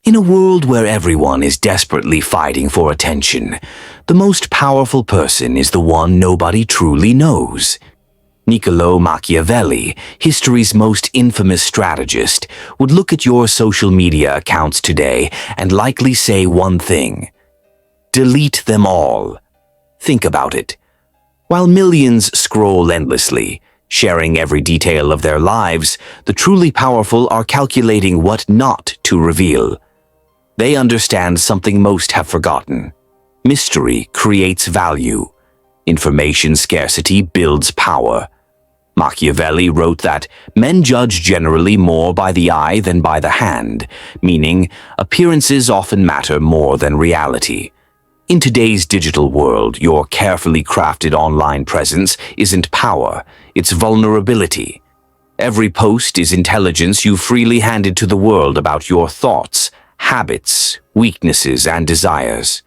In a world where everyone is desperately fighting for attention, the most powerful person is the one nobody truly knows. Niccolo Machiavelli, history's most infamous strategist, would look at your social media accounts today and likely say one thing: delete them all. Think about it. While millions scroll endlessly, sharing every detail of their lives, the truly powerful are calculating what not to reveal. They understand something most have forgotten. Mystery creates value. Information scarcity builds power. Machiavelli wrote that men judge generally more by the eye than by the hand, meaning appearances often matter more than reality. In today's digital world, your carefully crafted online presence isn't power, it's vulnerability. Every post is intelligence you freely handed to the world about your thoughts, habits, weaknesses, and desires.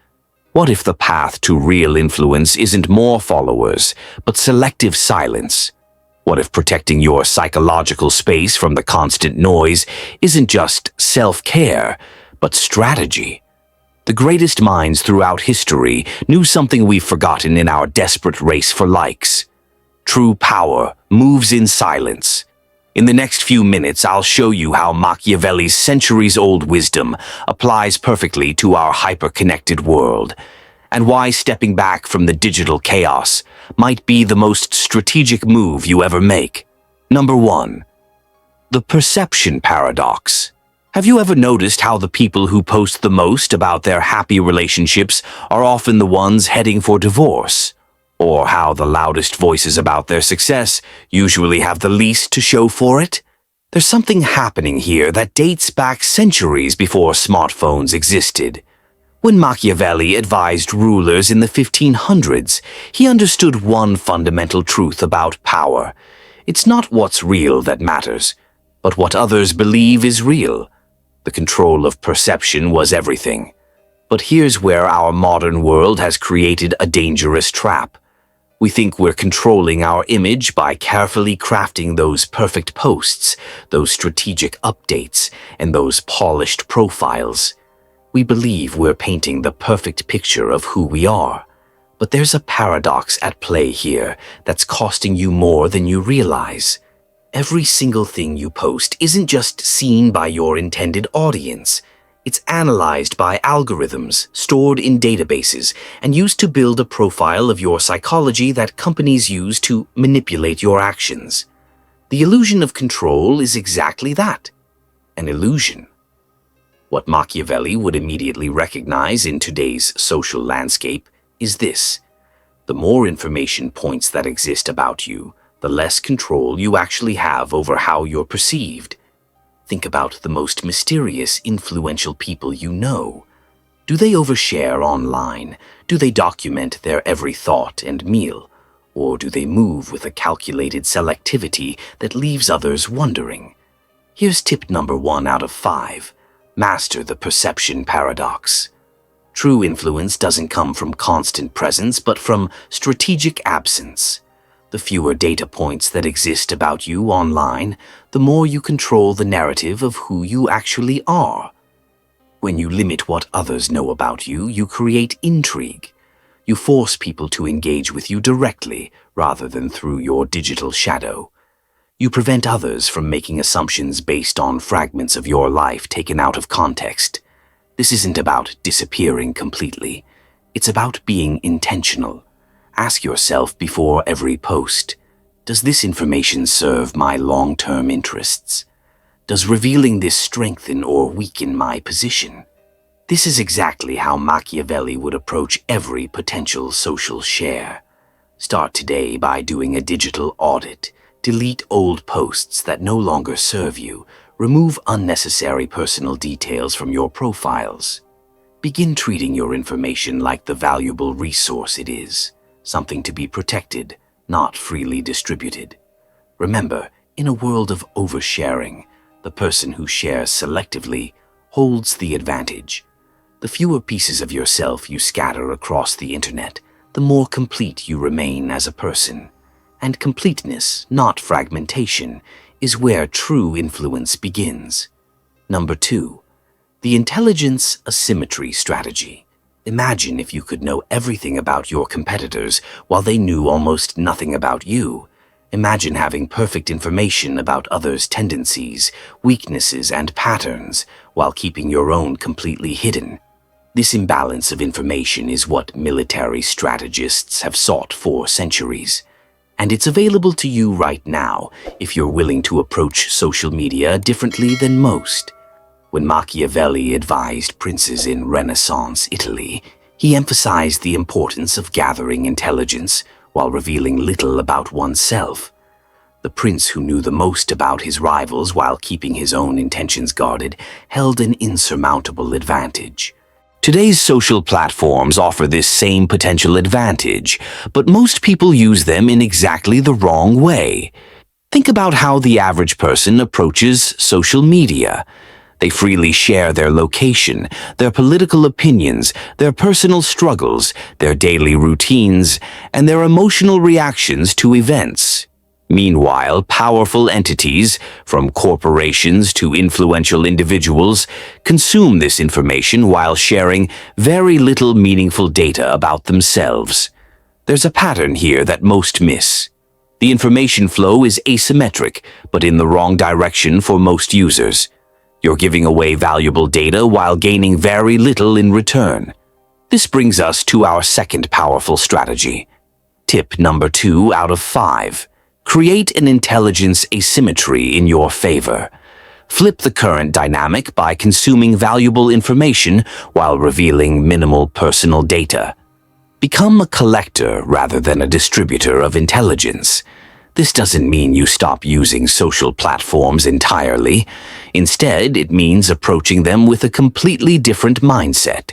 What if the path to real influence isn't more followers, but selective silence? What if protecting your psychological space from the constant noise isn't just self-care, but strategy? The greatest minds throughout history knew something we've forgotten in our desperate race for likes. True power moves in silence. In the next few minutes, I'll show you how Machiavelli's centuries-old wisdom applies perfectly to our hyper-connected world, and why stepping back from the digital chaos might be the most strategic move you ever make. Number 1. The perception paradox. Have you ever noticed how the people who post the most about their happy relationships are often the ones heading for divorce? Or how the loudest voices about their success usually have the least to show for it? There's something happening here that dates back centuries before smartphones existed. When Machiavelli advised rulers in the 1500s, he understood one fundamental truth about power. It's not what's real that matters, but what others believe is real. The control of perception was everything. But here's where our modern world has created a dangerous trap. We think we're controlling our image by carefully crafting those perfect posts, those strategic updates, and those polished profiles. We believe we're painting the perfect picture of who we are. But there's a paradox at play here that's costing you more than you realize. Every single thing you post isn't just seen by your intended audience. It's analyzed by algorithms, stored in databases, and used to build a profile of your psychology that companies use to manipulate your actions. The illusion of control is exactly that, an illusion. What Machiavelli would immediately recognize in today's social landscape is this: the more information points that exist about you, the less control you actually have over how you're perceived. Think about the most mysterious, influential people you know. Do they overshare online? Do they document their every thought and meal? Or do they move with a calculated selectivity that leaves others wondering? Here's tip number 1 out of 5. Master the perception paradox. True influence doesn't come from constant presence, but from strategic absence. The fewer data points that exist about you online, the more you control the narrative of who you actually are. When you limit what others know about you, you create intrigue. You force people to engage with you directly rather than through your digital shadow. You prevent others from making assumptions based on fragments of your life taken out of context. This isn't about disappearing completely. It's about being intentional. Ask yourself before every post, does this information serve my long-term interests? Does revealing this strengthen or weaken my position? This is exactly how Machiavelli would approach every potential social share. Start today by doing a digital audit. Delete old posts that no longer serve you. Remove unnecessary personal details from your profiles. Begin treating your information like the valuable resource it is. Something to be protected, not freely distributed. Remember, in a world of oversharing, the person who shares selectively holds the advantage. The fewer pieces of yourself you scatter across the internet, the more complete you remain as a person. And completeness, not fragmentation, is where true influence begins. Number 2. The intelligence asymmetry strategy. Imagine if you could know everything about your competitors while they knew almost nothing about you. Imagine having perfect information about others' tendencies, weaknesses, and patterns while keeping your own completely hidden. This imbalance of information is what military strategists have sought for centuries. And it's available to you right now if you're willing to approach social media differently than most. When Machiavelli advised princes in Renaissance Italy, he emphasized the importance of gathering intelligence while revealing little about oneself. The prince who knew the most about his rivals while keeping his own intentions guarded held an insurmountable advantage. Today's social platforms offer this same potential advantage, but most people use them in exactly the wrong way. Think about how the average person approaches social media. They freely share their location, their political opinions, their personal struggles, their daily routines, and their emotional reactions to events. Meanwhile, powerful entities, from corporations to influential individuals, consume this information while sharing very little meaningful data about themselves. There's a pattern here that most miss. The information flow is asymmetric, but in the wrong direction for most users. You're giving away valuable data while gaining very little in return. This brings us to our second powerful strategy. Tip number 2 out of 5. Create an intelligence asymmetry in your favor. Flip the current dynamic by consuming valuable information while revealing minimal personal data. Become a collector rather than a distributor of intelligence. This doesn't mean you stop using social platforms entirely. Instead, it means approaching them with a completely different mindset.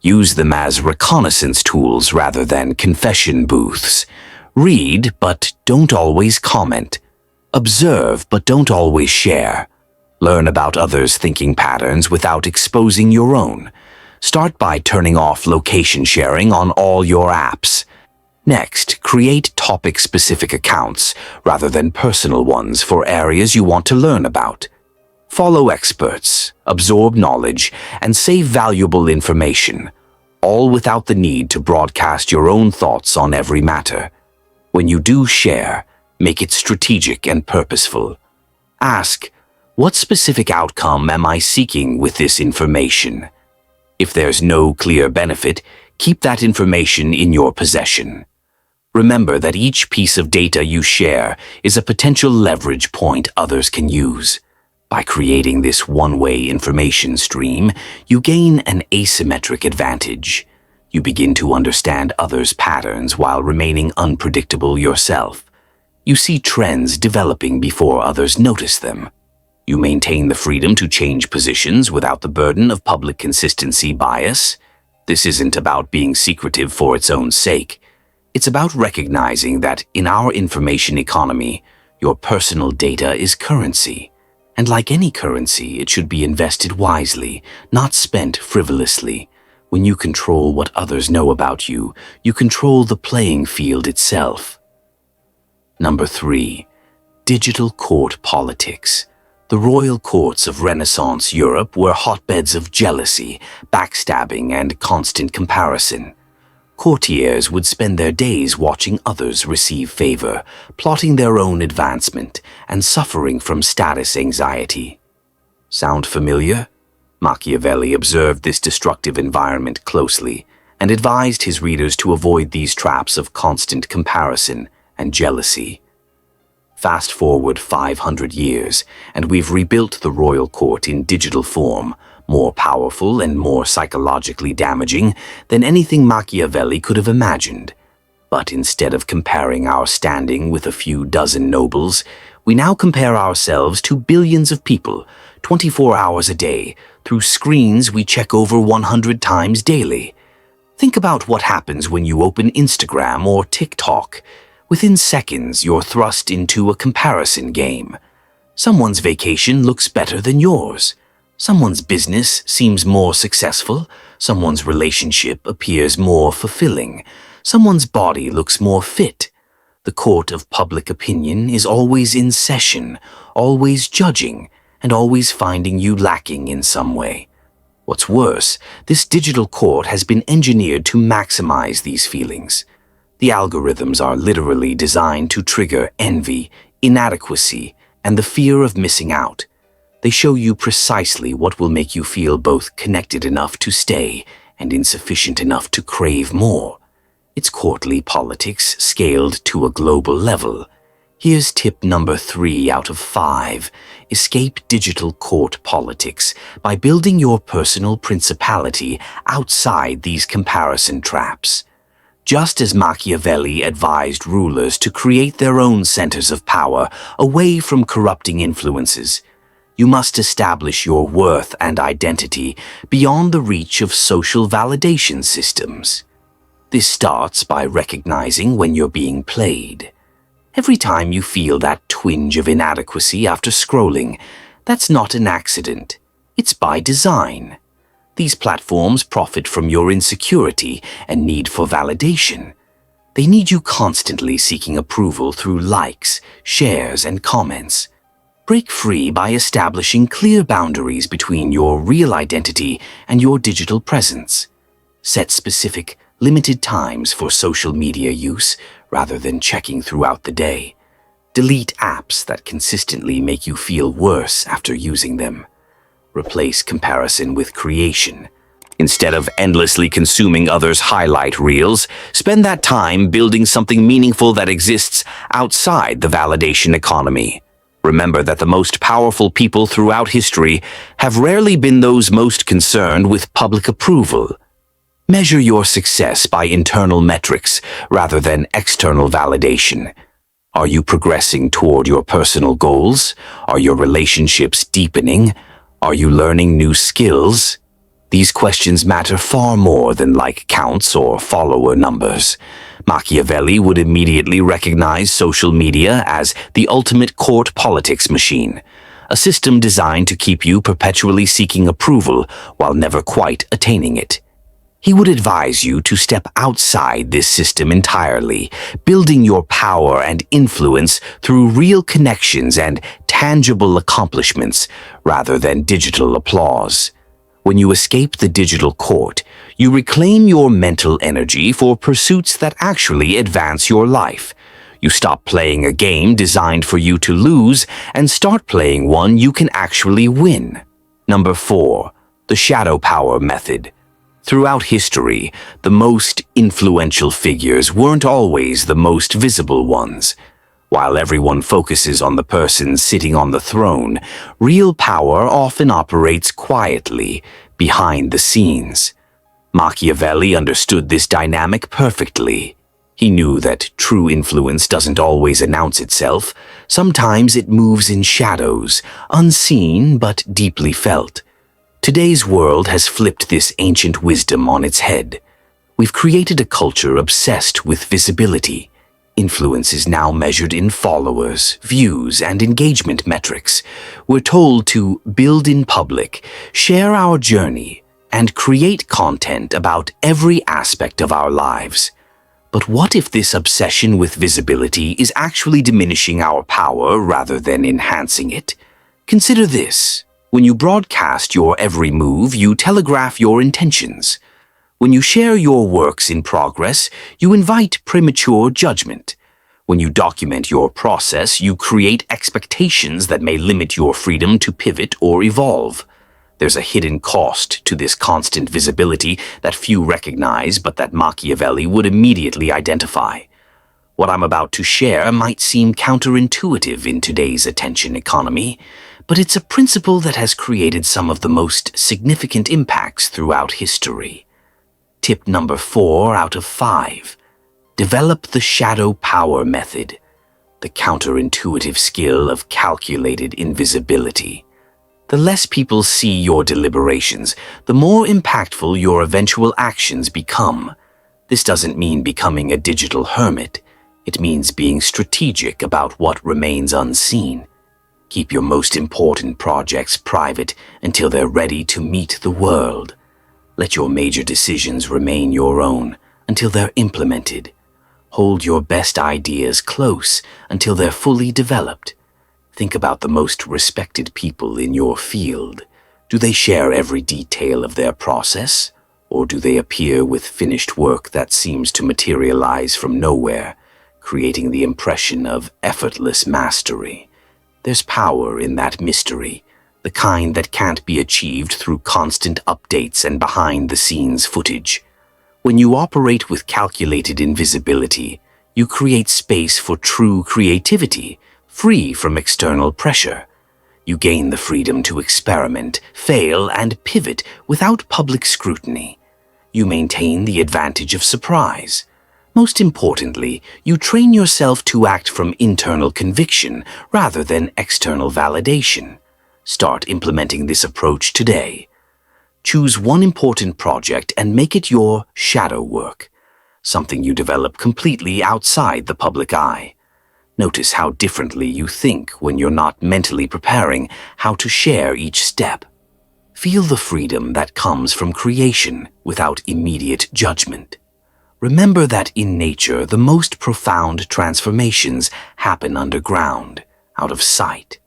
Use them as reconnaissance tools rather than confession booths. Read, but don't always comment. Observe, but don't always share. Learn about others' thinking patterns without exposing your own. Start by turning off location sharing on all your apps. Next, create topic-specific accounts rather than personal ones for areas you want to learn about. Follow experts, absorb knowledge, and save valuable information, all without the need to broadcast your own thoughts on every matter. When you do share, make it strategic and purposeful. Ask, what specific outcome am I seeking with this information? If there's no clear benefit, keep that information in your possession. Remember that each piece of data you share is a potential leverage point others can use. By creating this one-way information stream, you gain an asymmetric advantage. You begin to understand others' patterns while remaining unpredictable yourself. You see trends developing before others notice them. You maintain the freedom to change positions without the burden of public consistency bias. This isn't about being secretive for its own sake. It's about recognizing that in our information economy, your personal data is currency. And like any currency, it should be invested wisely, not spent frivolously. When you control what others know about you, you control the playing field itself. Number 3. Digital court politics. The royal courts of Renaissance Europe were hotbeds of jealousy, backstabbing, and constant comparison. Courtiers would spend their days watching others receive favor, plotting their own advancement, and suffering from status anxiety. Sound familiar? Machiavelli observed this destructive environment closely and advised his readers to avoid these traps of constant comparison and jealousy. Fast forward 500 years, and we've rebuilt the royal court in digital form, more powerful and more psychologically damaging than anything Machiavelli could have imagined. But instead of comparing our standing with a few dozen nobles, we now compare ourselves to billions of people, 24 hours a day, through screens we check over 100 times daily. Think about what happens when you open Instagram or TikTok. Within seconds, you're thrust into a comparison game. Someone's vacation looks better than yours. Someone's business seems more successful. Someone's relationship appears more fulfilling. Someone's body looks more fit. The court of public opinion is always in session, always judging, and always finding you lacking in some way. What's worse, this digital court has been engineered to maximize these feelings. The algorithms are literally designed to trigger envy, inadequacy, and the fear of missing out. They show you precisely what will make you feel both connected enough to stay and insufficient enough to crave more. It's courtly politics scaled to a global level. Here's tip number 3 out of 5. Escape digital court politics by building your personal principality outside these comparison traps. Just as Machiavelli advised rulers to create their own centers of power away from corrupting influences, you must establish your worth and identity beyond the reach of social validation systems. This starts by recognizing when you're being played. Every time you feel that twinge of inadequacy after scrolling, that's not an accident. It's by design. These platforms profit from your insecurity and need for validation. They need you constantly seeking approval through likes, shares, and comments. Break free by establishing clear boundaries between your real identity and your digital presence. Set specific, limited times for social media use rather than checking throughout the day. Delete apps that consistently make you feel worse after using them. Replace comparison with creation. Instead of endlessly consuming others' highlight reels, spend that time building something meaningful that exists outside the validation economy. Remember that the most powerful people throughout history have rarely been those most concerned with public approval. Measure your success by internal metrics rather than external validation. Are you progressing toward your personal goals? Are your relationships deepening? Are you learning new skills? These questions matter far more than like counts or follower numbers. Machiavelli would immediately recognize social media as the ultimate court politics machine, a system designed to keep you perpetually seeking approval while never quite attaining it. He would advise you to step outside this system entirely, building your power and influence through real connections and tangible accomplishments rather than digital applause. When you escape the digital court, you reclaim your mental energy for pursuits that actually advance your life. You stop playing a game designed for you to lose and start playing one you can actually win. Number 4, the shadow power method. Throughout history, the most influential figures weren't always the most visible ones. While everyone focuses on the person sitting on the throne, real power often operates quietly, behind the scenes. Machiavelli understood this dynamic perfectly. He knew that true influence doesn't always announce itself. Sometimes it moves in shadows, unseen but deeply felt. Today's world has flipped this ancient wisdom on its head. We've created a culture obsessed with visibility. Influence is now measured in followers, views, and engagement metrics. We're told to build in public, share our journey, and create content about every aspect of our lives. But what if this obsession with visibility is actually diminishing our power rather than enhancing it? Consider this. When you broadcast your every move, you telegraph your intentions. When you share your works in progress, you invite premature judgment. When you document your process, you create expectations that may limit your freedom to pivot or evolve. There's a hidden cost to this constant visibility that few recognize but that Machiavelli would immediately identify. What I'm about to share might seem counterintuitive in today's attention economy, but it's a principle that has created some of the most significant impacts throughout history. Tip number 4 out of 5. Develop the shadow power method, the counterintuitive skill of calculated invisibility. The less people see your deliberations, the more impactful your eventual actions become. This doesn't mean becoming a digital hermit. It means being strategic about what remains unseen. Keep your most important projects private until they're ready to meet the world. Let your major decisions remain your own until they're implemented. Hold your best ideas close until they're fully developed. Think about the most respected people in your field. Do they share every detail of their process, or do they appear with finished work that seems to materialize from nowhere, creating the impression of effortless mastery? There's power in that mystery, the kind that can't be achieved through constant updates and behind-the-scenes footage. When you operate with calculated invisibility, you create space for true creativity, free from external pressure. You gain the freedom to experiment, fail, and pivot without public scrutiny. You maintain the advantage of surprise. Most importantly, you train yourself to act from internal conviction rather than external validation. Start implementing this approach today. Choose one important project and make it your shadow work, something you develop completely outside the public eye. Notice how differently you think when you're not mentally preparing how to share each step. Feel the freedom that comes from creation without immediate judgment. Remember that in nature, the most profound transformations happen underground, out of sight.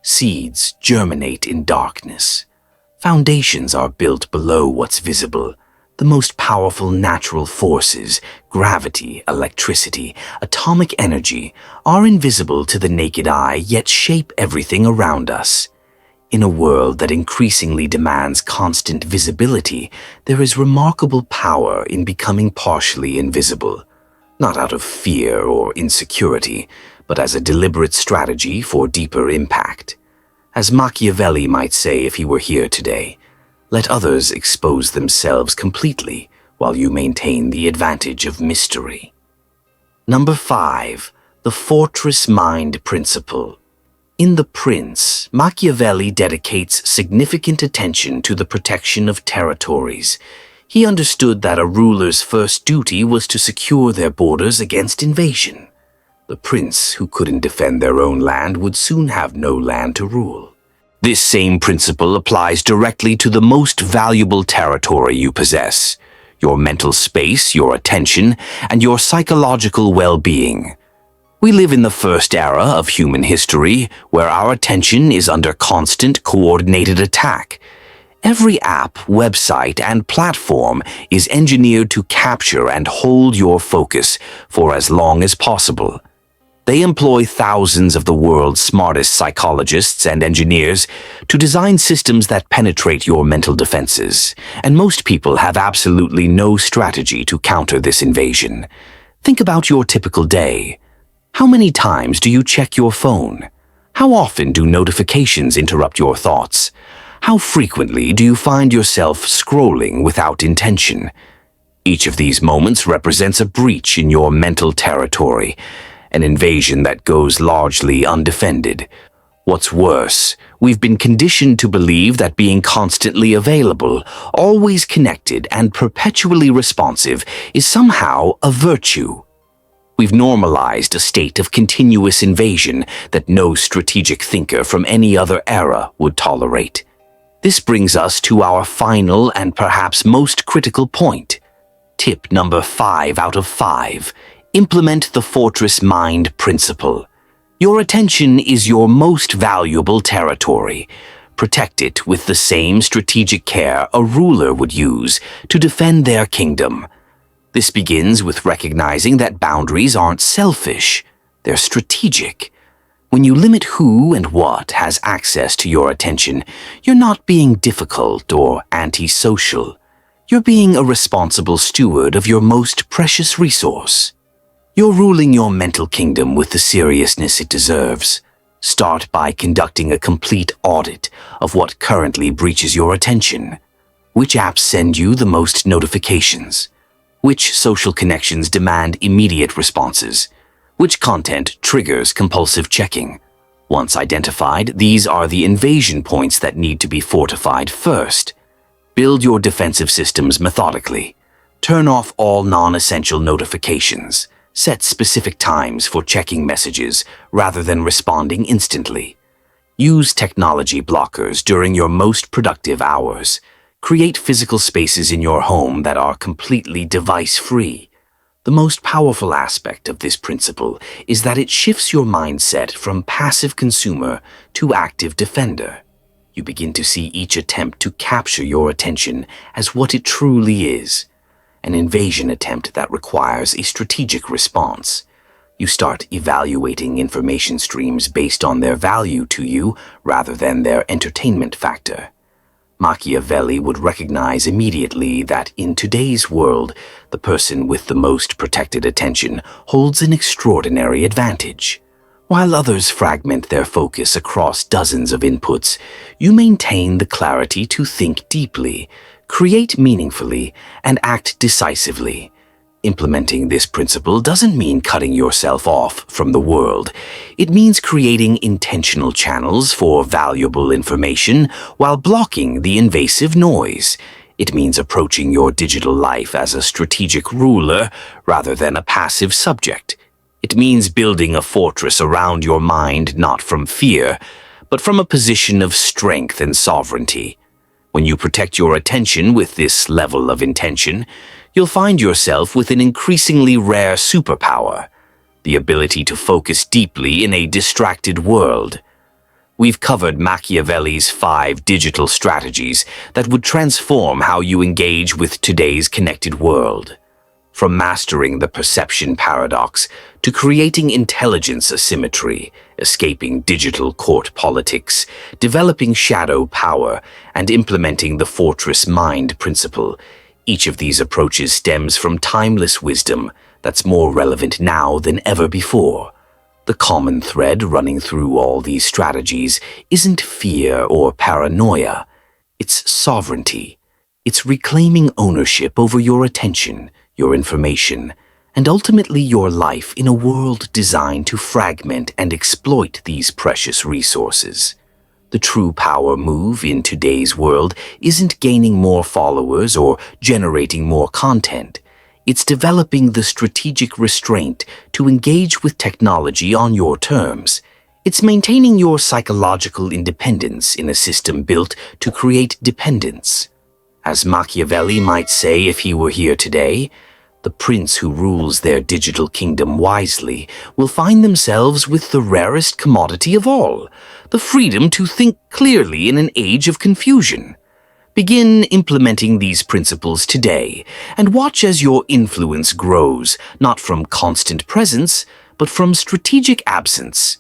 Seeds germinate in darkness. Foundations are built below what's visible. The most powerful natural forces, gravity, electricity, atomic energy, are invisible to the naked eye yet shape everything around us. In a world that increasingly demands constant visibility, there is remarkable power in becoming partially invisible, not out of fear or insecurity, but as a deliberate strategy for deeper impact. As Machiavelli might say if he were here today, let others expose themselves completely while you maintain the advantage of mystery. Number 5. The Fortress Mind Principle. In The Prince, Machiavelli dedicates significant attention to the protection of territories. He understood that a ruler's first duty was to secure their borders against invasion. The prince who couldn't defend their own land would soon have no land to rule. This same principle applies directly to the most valuable territory you possess: your mental space, your attention, and your psychological well-being. We live in the first era of human history where our attention is under constant, coordinated attack. Every app, website, and platform is engineered to capture and hold your focus for as long as possible. They employ thousands of the world's smartest psychologists and engineers to design systems that penetrate your mental defenses, and most people have absolutely no strategy to counter this invasion. Think about your typical day. How many times do you check your phone? How often do notifications interrupt your thoughts? How frequently do you find yourself scrolling without intention? Each of these moments represents a breach in your mental territory, an invasion that goes largely undefended. What's worse, we've been conditioned to believe that being constantly available, always connected, and perpetually responsive is somehow a virtue. We've normalized a state of continuous invasion that no strategic thinker from any other era would tolerate. This brings us to our final and perhaps most critical point. Tip number 5 out of 5. Implement the Fortress Mind Principle. Your attention is your most valuable territory. Protect it with the same strategic care a ruler would use to defend their kingdom. This begins with recognizing that boundaries aren't selfish, they're strategic. When you limit who and what has access to your attention, you're not being difficult or antisocial. You're being a responsible steward of your most precious resource. You're ruling your mental kingdom with the seriousness it deserves. Start by conducting a complete audit of what currently breaches your attention. Which apps send you the most notifications? Which social connections demand immediate responses? Which content triggers compulsive checking? Once identified, these are the invasion points that need to be fortified first. Build your defensive systems methodically. Turn off all non-essential notifications. Set specific times for checking messages rather than responding instantly. Use technology blockers during your most productive hours. Create physical spaces in your home that are completely device-free. The most powerful aspect of this principle is that it shifts your mindset from passive consumer to active defender. You begin to see each attempt to capture your attention as what it truly is, an invasion attempt that requires a strategic response. You start evaluating information streams based on their value to you rather than their entertainment factor. Machiavelli would recognize immediately that in today's world, the person with the most protected attention holds an extraordinary advantage. While others fragment their focus across dozens of inputs, you maintain the clarity to think deeply, create meaningfully, and act decisively. Implementing this principle doesn't mean cutting yourself off from the world. It means creating intentional channels for valuable information while blocking the invasive noise. It means approaching your digital life as a strategic ruler rather than a passive subject. It means building a fortress around your mind not from fear, but from a position of strength and sovereignty. When you protect your attention with this level of intention, you'll find yourself with an increasingly rare superpower, the ability to focus deeply in a distracted world. We've covered Machiavelli's 5 digital strategies that would transform how you engage with today's connected world. From mastering the perception paradox to creating intelligence asymmetry, escaping digital court politics, developing shadow power, and implementing the fortress mind principle, each of these approaches stems from timeless wisdom that's more relevant now than ever before. The common thread running through all these strategies isn't fear or paranoia. It's sovereignty. It's reclaiming ownership over your attention, your information, and ultimately your life in a world designed to fragment and exploit these precious resources. The true power move in today's world isn't gaining more followers or generating more content. It's developing the strategic restraint to engage with technology on your terms. It's maintaining your psychological independence in a system built to create dependence. As Machiavelli might say if he were here today, the prince who rules their digital kingdom wisely will find themselves with the rarest commodity of all, the freedom to think clearly in an age of confusion. Begin implementing these principles today and watch as your influence grows, not from constant presence, but from strategic absence.